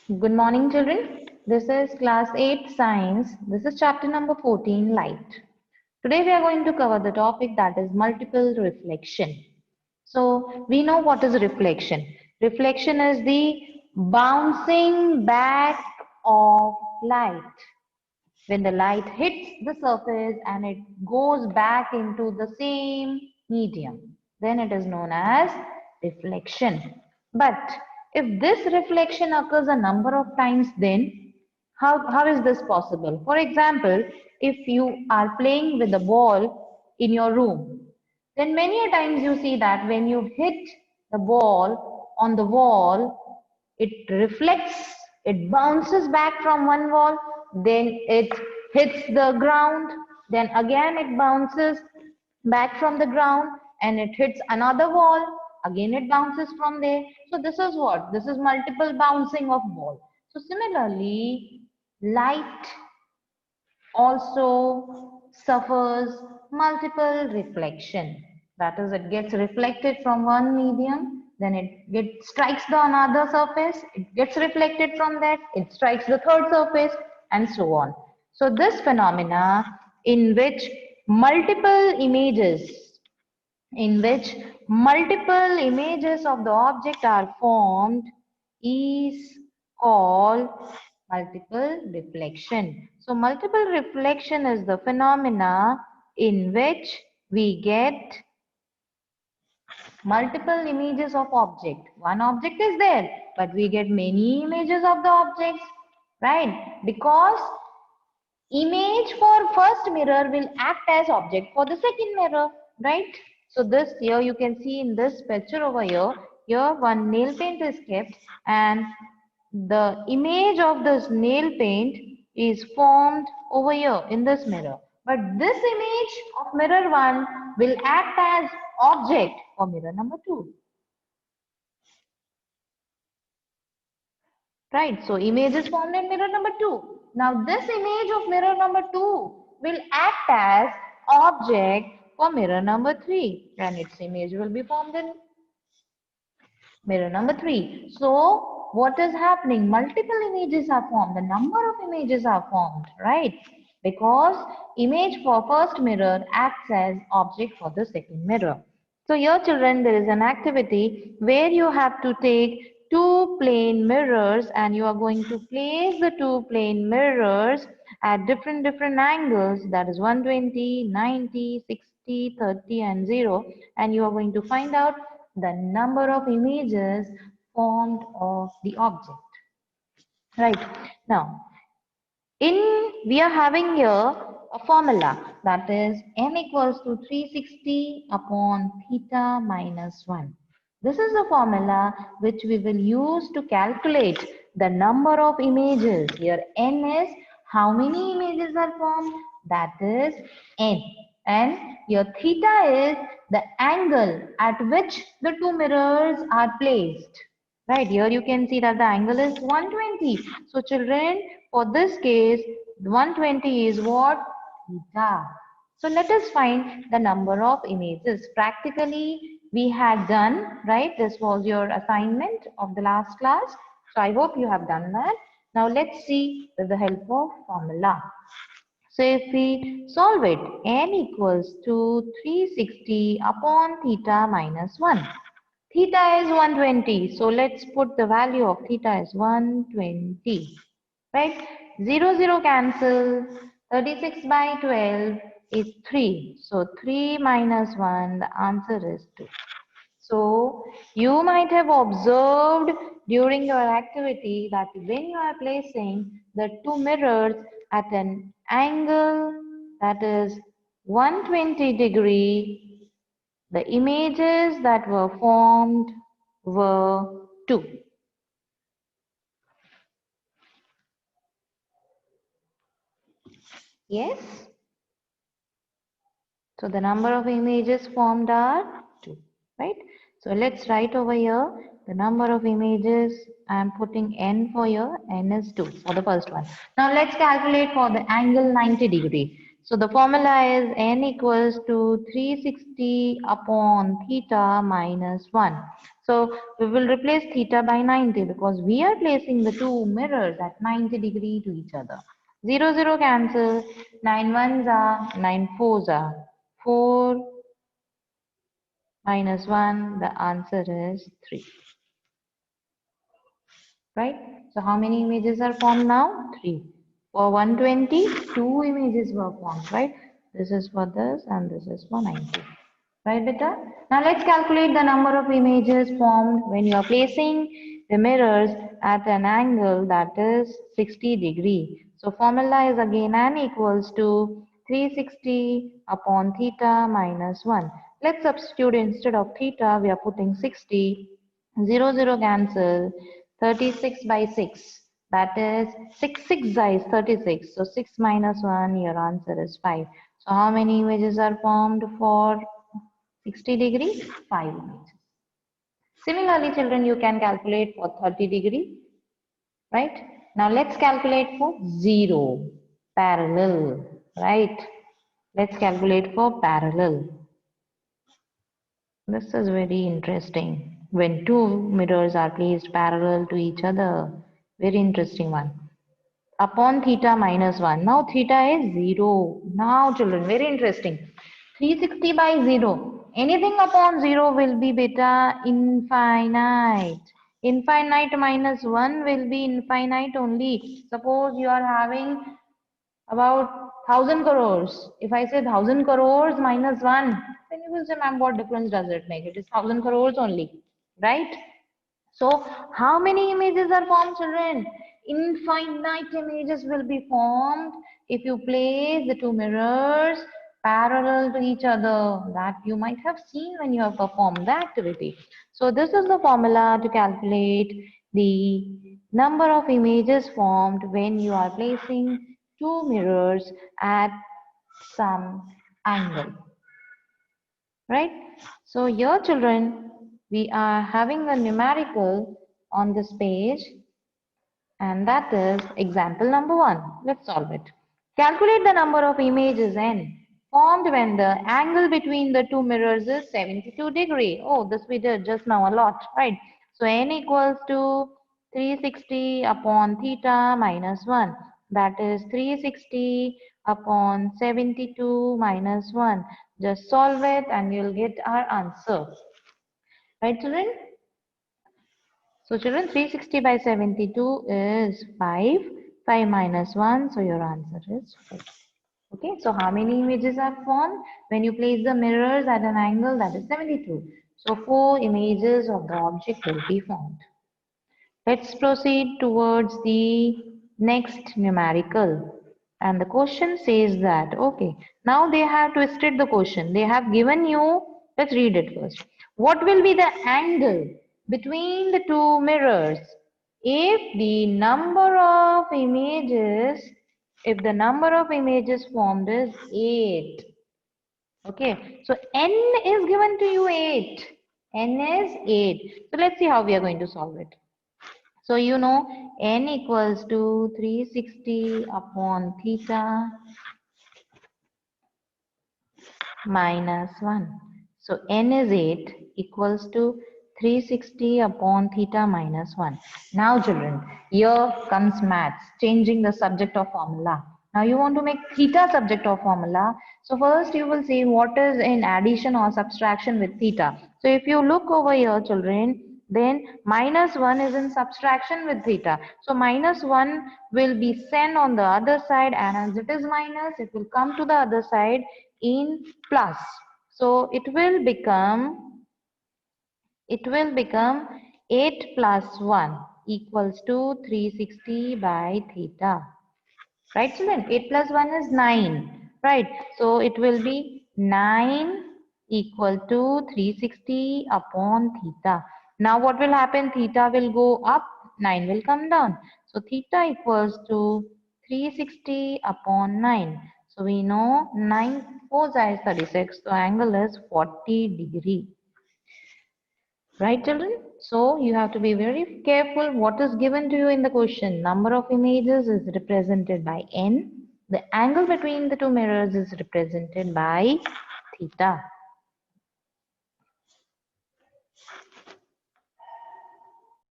Good morning, children. This is class 8 science. This is chapter number 14, light. Today we are going to cover the topic that is multiple reflection. So we know what is reflection. Reflection is the bouncing back of light. When the light hits the surface and it goes back into the same medium, then it is known as reflection. But if this reflection occurs a number of times, then how is this possible? For example, if you are playing with a ball in your room, then many a times you see that when you hit the ball on the wall, it reflects, it bounces back from one wall, then it hits the ground, then again it bounces back from the ground and it hits another wall, again it bounces from there. So this is what? This is multiple bouncing of ball. So similarly, light also suffers multiple reflection. That is, it gets reflected from one medium, then it strikes the another surface, it gets reflected from that, it strikes the third surface, and so on. So this phenomena in which multiple images of the object are formed is called multiple reflection. So multiple reflection is the phenomena in which we get multiple images of object. One object is there, but we get many images of the objects, right? Because image for first mirror will act as object for the second mirror, right? So this here you can see in this picture over here one nail paint is kept and the image of this nail paint is formed over here in this mirror. But this image of mirror 1 will act as object for mirror number 2. Right, so image is formed in mirror number 2. Now this image of mirror number 2 will act as object for mirror number 3 and its image will be formed in mirror number 3. So what is happening? Multiple images are formed. The number of images are formed, right? Because image for first mirror acts as object for the second mirror. So here children, there is an activity where you have to take two plane mirrors and you are going to place the two plane mirrors at different angles, that is 120, 90, 60, 30 and 0, and you are going to find out the number of images formed of the object. Right. Now, we are having here a formula, that is n equals to 360 upon theta minus 1. This is the formula which we will use to calculate the number of images. Here n is how many images are formed, that is n. And your theta is the angle at which the two mirrors are placed. Right, here you can see that the angle is 120. So children, for this case, 120 is what? Theta. So let us find the number of images. Practically, we had done, right? This was your assignment of the last class. So I hope you have done that. Now let's see with the help of formula. So if we solve it, n equals to 360 upon theta minus 1. Theta is 120. So let's put the value of theta as 120. Right? 0, 0 cancel. 36 by 12 is 3. So 3 minus 1, the answer is 2. So you might have observed during your activity that when you are placing the two mirrors at an angle that is 120-degree, the images that were formed were 2. Yes? So the number of images formed are 2, right? So let's write over here the number of images. I'm putting n for here. N is 2 for the first one. Now let's calculate for the angle 90-degree. So the formula is n equals to 360 upon theta minus 1. So we will replace theta by 90 because we are placing the two mirrors at 90 degree to each other. 0, 0 cancel. 9 ones are 9 fours are 4 minus 1. The answer is 3. Right? So how many images are formed now? 3. For 120, 2 images were formed, right? This is for this and this is for 90. Right, beta? Now let's calculate the number of images formed when you are placing the mirrors at an angle that is 60 degree. So formula is again n equals to 360 upon theta minus 1. Let's substitute instead of theta, we are putting 60. 0, 0 cancel. 36 by 6. That is 6 is 36. So 6 minus 1, your answer is 5. So how many images are formed for 60 degree? 5 images. Similarly, children, you can calculate for 30 degree, right? Now let's calculate for 0, parallel, right? Let's calculate for parallel. This is very interesting. When two mirrors are placed parallel to each other, very interesting one. Upon theta minus 1. Now theta is 0. Now children, very interesting. 360 by 0. Anything upon 0 will be beta infinite. Infinite minus 1 will be infinite only. Suppose you are having about 1000 crores. If I say 1000 crores minus 1, then you will say, ma'am, what difference does it make? It is 1000 crores only, right? So how many images are formed, children? Infinite images will be formed if you place the two mirrors parallel to each other, that you might have seen when you have performed the activity. So this is the formula to calculate the number of images formed when you are placing two mirrors at some angle. Right? So here, children, we are having a numerical on this page, and that is example number 1. Let's solve it. Calculate the number of images n formed when the angle between the two mirrors is 72 degree. Oh, this we did just now a lot, right? So n equals to 360 upon theta minus 1. That is 360 upon 72 minus 1. Just solve it and you'll get our answer. Right, children? So children, 360 by 72 is 5. 5 minus 1, so your answer is 4. Okay, so how many images are formed when you place the mirrors at an angle that is 72? So 4 images of the object will be formed. Let's proceed towards the next numerical. And the question says that, okay, now they have twisted the question. They have given you, let's read it first. What will be the angle between the two mirrors if the number of images formed is 8? Okay, so n is given to you 8. N is 8. So let's see how we are going to solve it. So you know n equals to 360 upon theta minus 1. So n is 8 equals to 360 upon theta minus 1. Now children, here comes maths, changing the subject of formula. Now you want to make theta subject of formula. So first you will see what is in addition or subtraction with theta. So if you look over here, children, then minus 1 is in subtraction with theta. So minus 1 will be sent on the other side, and as it is minus, it will come to the other side in plus. So it will become 8 plus 1 equals to 360 by theta. Right, children? 8 plus 1 is 9. Right. So it will be 9 equal to 360 upon theta. Now what will happen? Theta will go up, 9 will come down. So theta equals to 360 upon 9. So we know 9 4 is 36. So angle is 40 degree. Right, children? So you have to be very careful what is given to you in the question. Number of images is represented by n. The angle between the two mirrors is represented by theta.